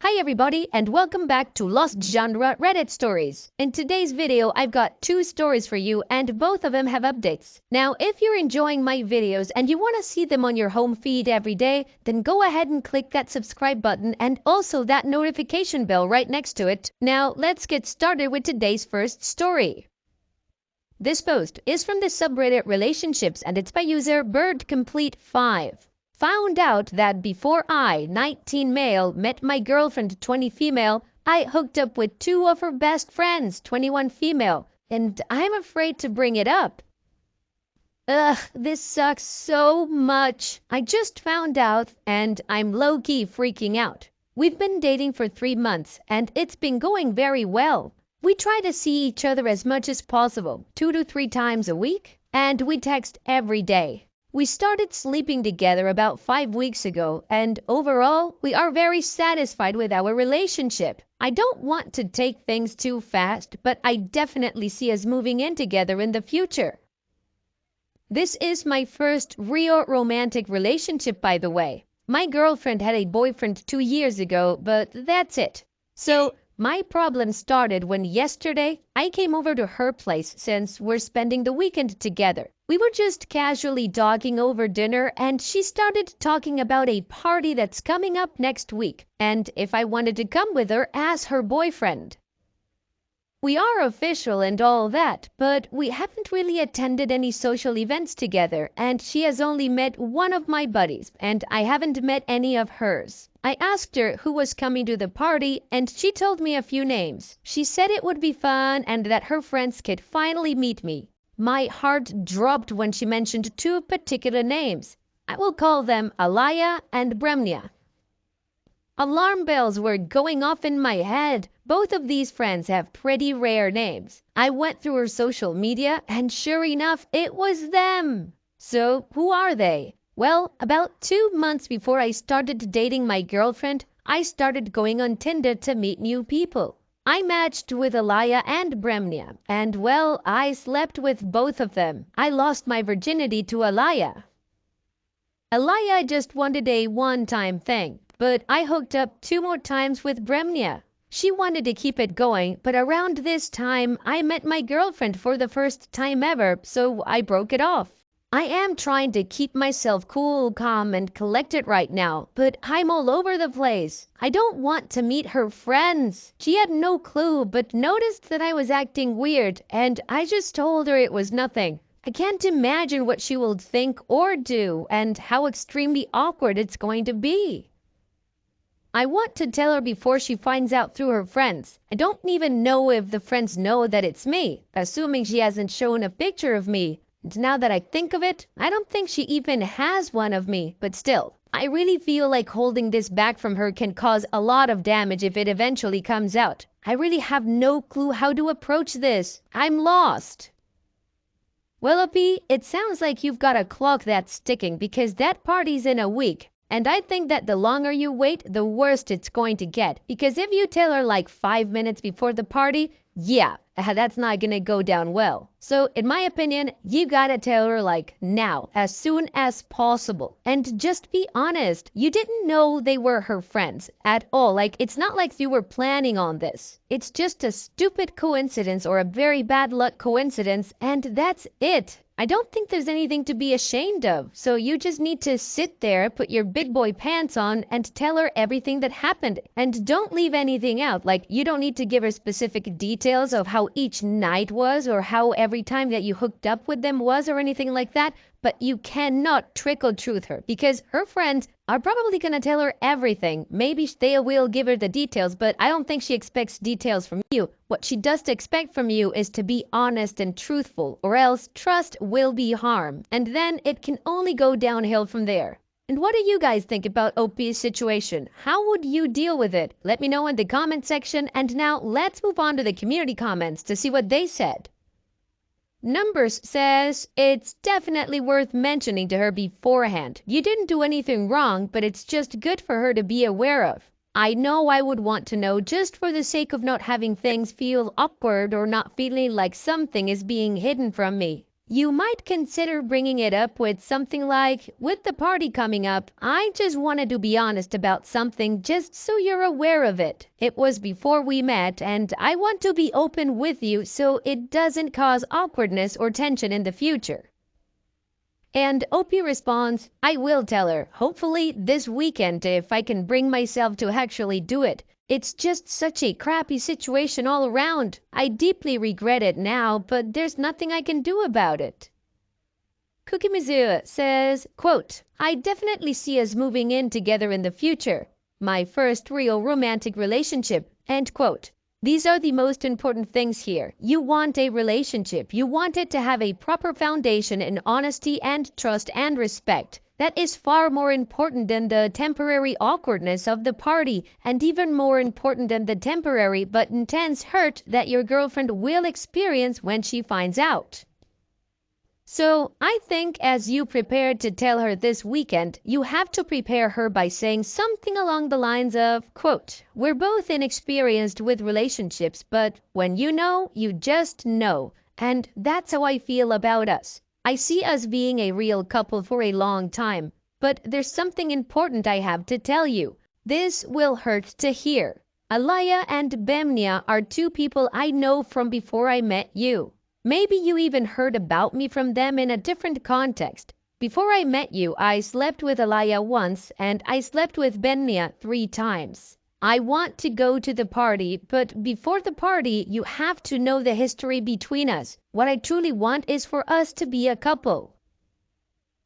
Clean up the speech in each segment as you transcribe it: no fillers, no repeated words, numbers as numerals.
Hi everybody and welcome back to Lost Genre Reddit Stories. In today's video, I've got two stories for you and both of them have updates. Now, if you're enjoying my videos and you want to see them on your home feed every day, then go ahead and click that subscribe button and also that notification bell right next to it. Now, let's get started with today's first story. This post is from the subreddit Relationships and it's by user BirdComplete5. Found out that before I, 19 male, met my girlfriend, 20 female, I hooked up with two of her best friends, 21 female, and I'm afraid to bring it up. Ugh, this sucks so much. I just found out and I'm low-key freaking out. We've been dating for 3 months and it's been going very well. We try to see each other as much as possible, 2 to 3 times a week, and we text every day. We started sleeping together about 5 weeks ago, and overall, we are very satisfied with our relationship. I don't want to take things too fast, but I definitely see us moving in together in the future. This is my first real romantic relationship, by the way. My girlfriend had a boyfriend 2 years ago, but that's it. So, my problem started when yesterday I came over to her place since we're spending the weekend together. We were just casually talking over dinner and she started talking about a party that's coming up next week and if I wanted to come with her as her boyfriend. We are official and all that, but we haven't really attended any social events together and she has only met one of my buddies and I haven't met any of hers. I asked her who was coming to the party and she told me a few names. She said it would be fun and that her friends could finally meet me. My heart dropped when she mentioned 2 particular names. I will call them Alaya and Bremnia. Alarm bells were going off in my head. Both of these friends have pretty rare names. I went through her social media and sure enough, it was them. So who are they? Well, about 2 months before I started dating my girlfriend, I started going on Tinder to meet new people. I matched with Alaya and Bremnia, and well, I slept with both of them. I lost my virginity to Alaya. Alaya just wanted a one-time thing, but I hooked up 2 more times with Bremnia. She wanted to keep it going, but around this time, I met my girlfriend for the first time ever, so I broke it off. I am trying to keep myself cool, calm, and collected right now, but I'm all over the place. I don't want to meet her friends. She had no clue, but noticed that I was acting weird, and I just told her it was nothing. I can't imagine what she will think or do, and how extremely awkward it's going to be. I want to tell her before she finds out through her friends. I don't even know if the friends know that it's me, assuming she hasn't shown a picture of me. And now that I think of it, I don't think she even has one of me, but still, I really feel like holding this back from her can cause a lot of damage if it eventually comes out. I really have no clue how to approach this. I'm lost. Well, Opie, it sounds like you've got a clock that's ticking because that party's in a week. And I think that the longer you wait, the worse it's going to get. Because if you tell her like 5 minutes before the party, yeah, that's not gonna go down well. So in my opinion, you gotta tell her like now, as soon as possible. And just be honest, you didn't know they were her friends at all. Like it's not like you were planning on this. It's just a stupid coincidence or a very bad luck coincidence and that's it. I don't think there's anything to be ashamed of. So you just need to sit there, put your big boy pants on and tell her everything that happened. And don't leave anything out. Like you don't need to give her specific details of how each night was or how every time that you hooked up with them was or anything like that. But you cannot trickle truth her because her friends are probably going to tell her everything. Maybe they will give her the details, but I don't think she expects details from you. What she does expect from you is to be honest and truthful, or else trust will be harmed. And then it can only go downhill from there. And what do you guys think about OP's situation? How would you deal with it? Let me know in the comment section. And now let's move on to the community comments to see what they said. Numbers says, it's definitely worth mentioning to her beforehand. You didn't do anything wrong, but it's just good for her to be aware of. I know I would want to know just for the sake of not having things feel awkward or not feeling like something is being hidden from me. You might consider bringing it up with something like, with the party coming up, I just wanted to be honest about something just so you're aware of it. It was before we met and I want to be open with you so it doesn't cause awkwardness or tension in the future. And Opie responds, I will tell her, hopefully this weekend if I can bring myself to actually do it. It's just such a crappy situation all around. I deeply regret it now, but there's nothing I can do about it. Kukimizu says, quote, I definitely see us moving in together in the future. My first real romantic relationship, end quote. These are the most important things here. You want a relationship. You want it to have a proper foundation in honesty and trust and respect. That is far more important than the temporary awkwardness of the party, and even more important than the temporary but intense hurt that your girlfriend will experience when she finds out. So, I think as you prepare to tell her this weekend, you have to prepare her by saying something along the lines of, quote, we're both inexperienced with relationships, but when you just know. And that's how I feel about us. I see us being a real couple for a long time, but there's something important I have to tell you. This will hurt to hear. Alaya and Bemnia are two people I know from before I met you. Maybe you even heard about me from them in a different context. Before I met you, I slept with Alaya once and I slept with Bemnia 3 times. I want to go to the party, but before the party, you have to know the history between us. What I truly want is for us to be a couple.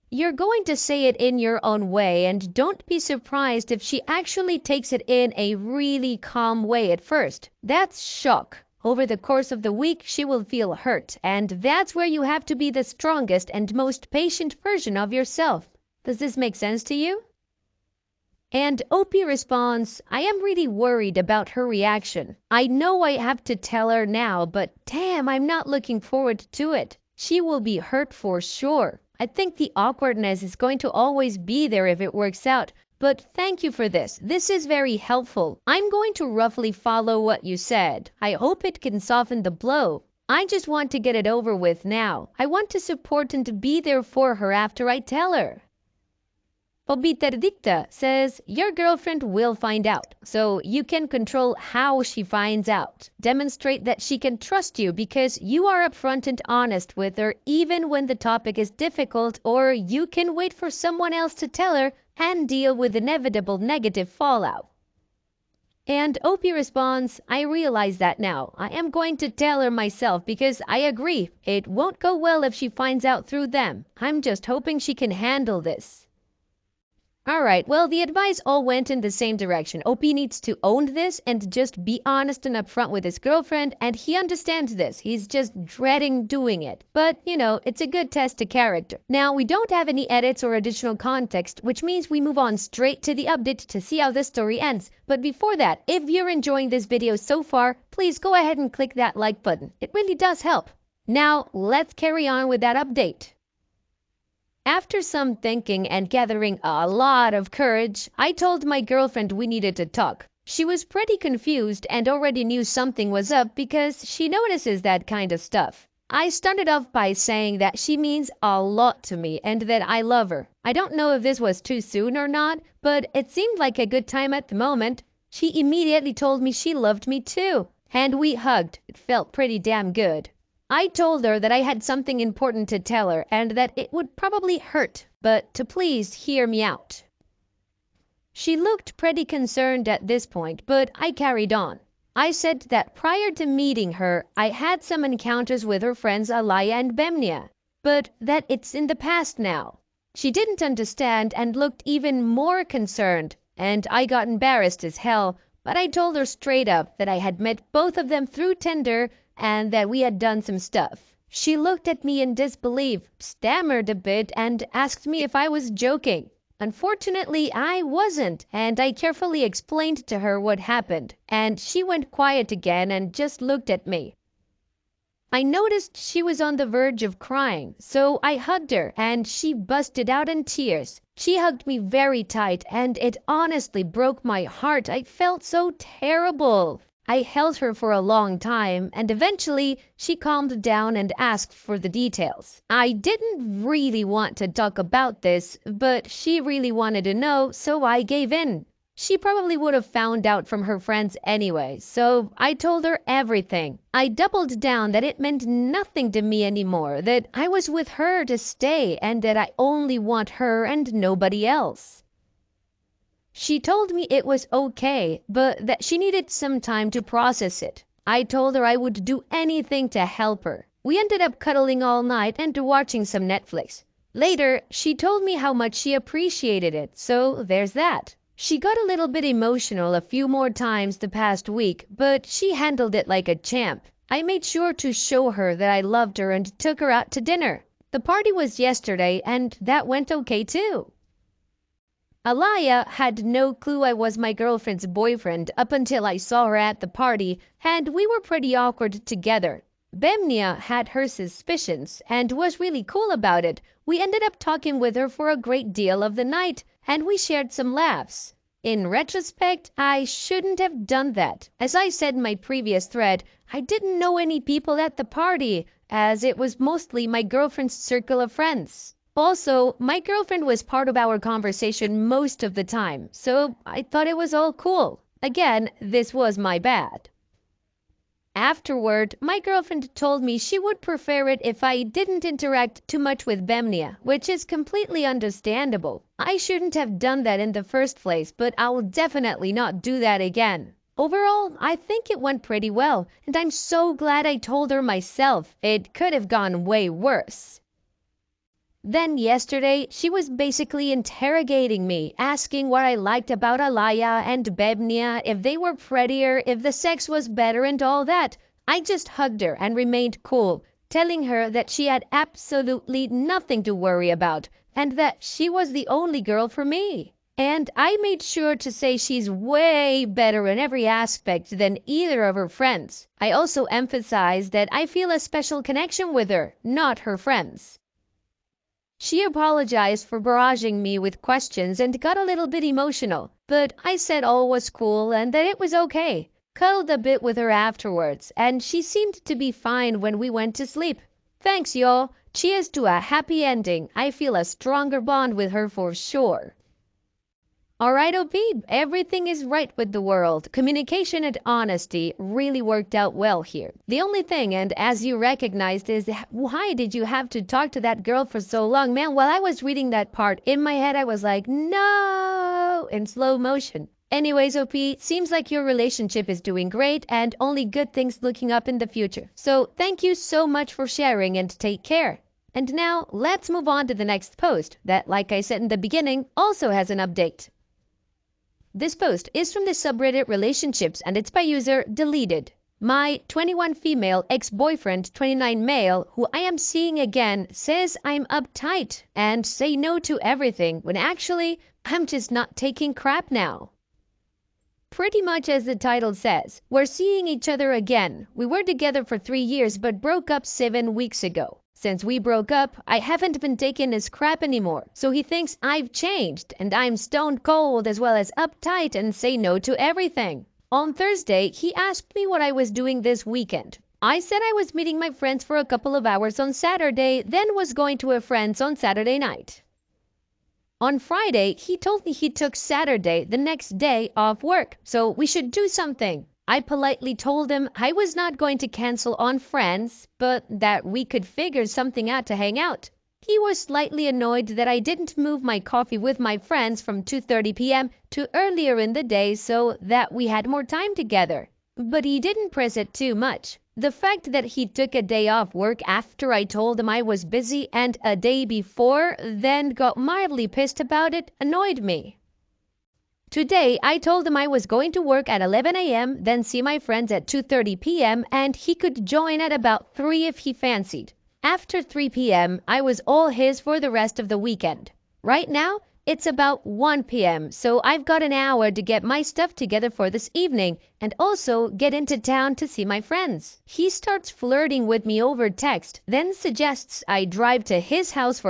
You're going to say it in your own way, and don't be surprised if she actually takes it in a really calm way at first. That's shock. Over the course of the week, she will feel hurt, and that's where you have to be the strongest and most patient version of yourself. Does this make sense to you? And Opie responds, I am really worried about her reaction. I know I have to tell her now, but damn, I'm not looking forward to it. She will be hurt for sure. I think the awkwardness is going to always be there if it works out. But thank you for this. This is very helpful. I'm going to roughly follow what you said. I hope it can soften the blow. I just want to get it over with now. I want to support and to be there for her after I tell her. Pobiterdicta says, your girlfriend will find out, so you can control how she finds out. Demonstrate that she can trust you because you are upfront and honest with her even when the topic is difficult, or you can wait for someone else to tell her and deal with inevitable negative fallout. And Opie responds, I realize that now. I am going to tell her myself because I agree. It won't go well if she finds out through them. I'm just hoping she can handle this. Alright, well the advice all went in the same direction. Opie needs to own this and just be honest and upfront with his girlfriend, and he understands this. He's just dreading doing it. But, it's a good test to character. Now, we don't have any edits or additional context, which means we move on straight to the update to see how this story ends. But before that, if you're enjoying this video so far, please go ahead and click that like button. It really does help. Now, let's carry on with that update. After some thinking and gathering a lot of courage, I told my girlfriend we needed to talk. She was pretty confused and already knew something was up because she notices that kind of stuff. I started off by saying that she means a lot to me and that I love her. I don't know if this was too soon or not, but it seemed like a good time at the moment. She immediately told me she loved me too, and we hugged. It felt pretty damn good. I told her that I had something important to tell her and that it would probably hurt, but to please hear me out. She looked pretty concerned at this point, but I carried on. I said that prior to meeting her, I had some encounters with her friends Alaya and Bemnia, but that it's in the past now. She didn't understand and looked even more concerned, and I got embarrassed as hell, but I told her straight up that I had met both of them through Tinder and that we had done some stuff. She looked at me in disbelief, stammered a bit, and asked me if I was joking. Unfortunately, I wasn't, and I carefully explained to her what happened, and she went quiet again and just looked at me. I noticed she was on the verge of crying, so I hugged her, and she busted out in tears. She hugged me very tight, and it honestly broke my heart. I felt so terrible. I held her for a long time, and eventually she calmed down and asked for the details. I didn't really want to talk about this, but she really wanted to know, so I gave in. She probably would have found out from her friends anyway, so I told her everything. I doubled down that it meant nothing to me anymore, that I was with her to stay, and that I only want her and nobody else. She told me it was okay, but that she needed some time to process it. I told her I would do anything to help her. We ended up cuddling all night and watching some Netflix. Later, she told me how much she appreciated it, so there's that. She got a little bit emotional a few more times the past week, but she handled it like a champ. I made sure to show her that I loved her and took her out to dinner. The party was yesterday, and that went okay too. Alaya had no clue I was my girlfriend's boyfriend up until I saw her at the party, and we were pretty awkward together. Bemnia had her suspicions and was really cool about it. We ended up talking with her for a great deal of the night, and we shared some laughs. In retrospect, I shouldn't have done that. As I said in my previous thread, I didn't know any people at the party, as it was mostly my girlfriend's circle of friends. Also, my girlfriend was part of our conversation most of the time, so I thought it was all cool. Again, this was my bad. Afterward, my girlfriend told me she would prefer it if I didn't interact too much with Bemnia, which is completely understandable. I shouldn't have done that in the first place, but I'll definitely not do that again. Overall, I think it went pretty well, and I'm so glad I told her myself. It could have gone way worse. Then yesterday, she was basically interrogating me, asking what I liked about Alaya and Bebnia, if they were prettier, if the sex was better and all that. I just hugged her and remained cool, telling her that she had absolutely nothing to worry about, and that she was the only girl for me. And I made sure to say she's way better in every aspect than either of her friends. I also emphasized that I feel a special connection with her, not her friends. She apologized for barraging me with questions and got a little bit emotional, but I said all was cool and that it was okay. Cuddled a bit with her afterwards, and she seemed to be fine when we went to sleep. Thanks, y'all. Cheers to a happy ending. I feel a stronger bond with her for sure. Alright, OP, everything is right with the world. Communication and honesty really worked out well here. The only thing, and as you recognized, is why did you have to talk to that girl for so long? Man, while I was reading that part, in my head I was like, no, in slow motion. Anyways, OP, seems like your relationship is doing great and only good things looking up in the future. So thank you so much for sharing and take care. And now let's move on to the next post that, like I said in the beginning, also has an update. This post is from the subreddit relationships and it's by user deleted. My 21 female ex-boyfriend 29 male who I am seeing again says I'm uptight and say no to everything when actually I'm just not taking crap now. Pretty much as the title says, we're seeing each other again. We were together for 3 years but broke up 7 weeks ago. Since we broke up, I haven't been taking his crap anymore, so he thinks I've changed and I'm stone cold as well as uptight and say no to everything. On Thursday, he asked me what I was doing this weekend. I said I was meeting my friends for a couple of hours on Saturday, then was going to a friend's on Saturday night. On Friday, he told me he took Saturday, the next day, off work, so we should do something. I politely told him I was not going to cancel on friends, but that we could figure something out to hang out. He was slightly annoyed that I didn't move my coffee with my friends from 2:30 p.m. to earlier in the day so that we had more time together. But he didn't press it too much. The fact that he took a day off work after I told him I was busy and a day before, then got mildly pissed about it, annoyed me. Today, I told him I was going to work at 11 a.m., then see my friends at 2:30 p.m., and he could join at about 3 if he fancied. After 3 p.m., I was all his for the rest of the weekend. Right now, it's about 1 p.m., so I've got an hour to get my stuff together for this evening and also get into town to see my friends. He starts flirting with me over text, then suggests I drive to his house for